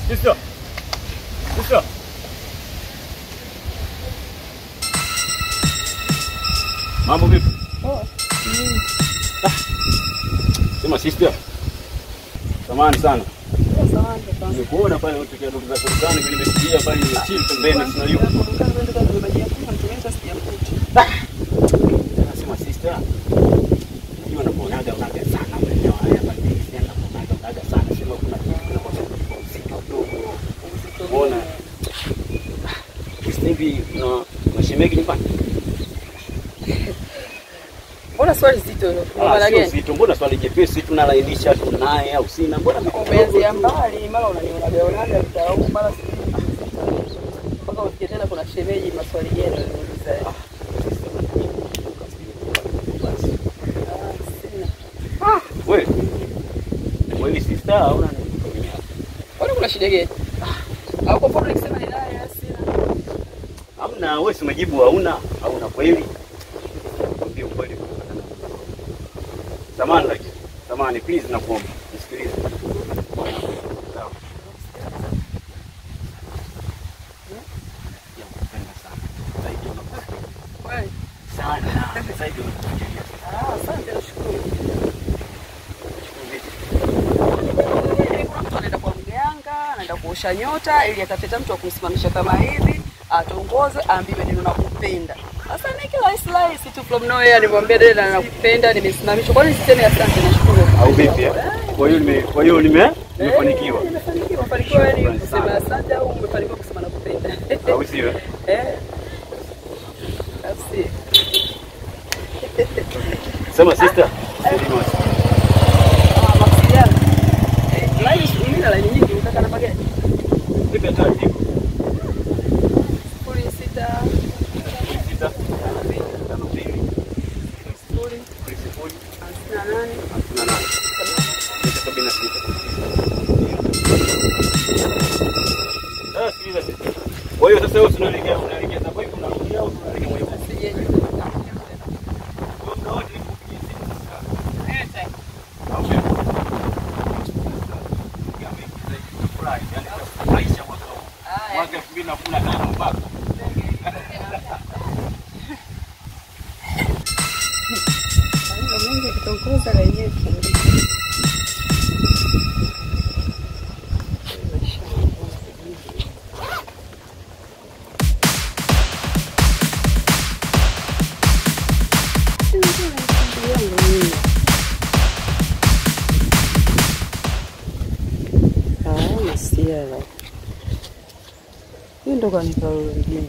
Sister. Sister. Mambo vipi? Oh. Sema sister. Samahani sana. Samahani sana. Nimekuona pale unatokea ndugu zako dukani, mimi nimesikia pale nimechill pembeni sina yuko. Sema sister. Hiyo nakuonaga unaga sana mwenyewe haya hapa nikienda unaga sana sema kuna kwa uzito dogo. Unaona? Hivi na mashemeki nyumbani. Mbona swali zito hilo? Mbona gani? Zito, mbona swali jepesi tunalainisha tunaye au sina? Mbona umeanzia mbali mara unanionaga mtaau mara mpaka usikie tena kuna shemeji maswali gani unauliza. Wewe sister au nani? Mbona kuna shida gani? Au kwa mfano nikisema ni naye sina. Hamna, wewe si majibu hauna kweli. Ndio kweli. Samahani please nakuomba. Nisikilize. Sawa. Nakupenda sana. Zaidi unapenda. Wewe sana. Zaidi unapenda. Asante nashukuru. Anaenda kuosha nyota ili atapeta mtu akumsimamisha kama hivi, atongoze, aambiwe neno nakupenda. Sasa ni kila slice tu from nowhere nimwambia dada nakupenda, nimesimamishwa. Kwani siseme asante nashukuru. Au vipi? Kwa hiyo nimefanikiwa. Umefanikiwa yani kusema asante au umefanikiwa kusema nakupenda? Au sio? Basi. Sema sister. Line nyingi unataka namba gani? Nipe taratibu. 06 Kwa hiyo sasa wewe unaelekea kwa hiyo unarudia au unaelekea moja kwa moja? Hii ndo kwa nipao wengine.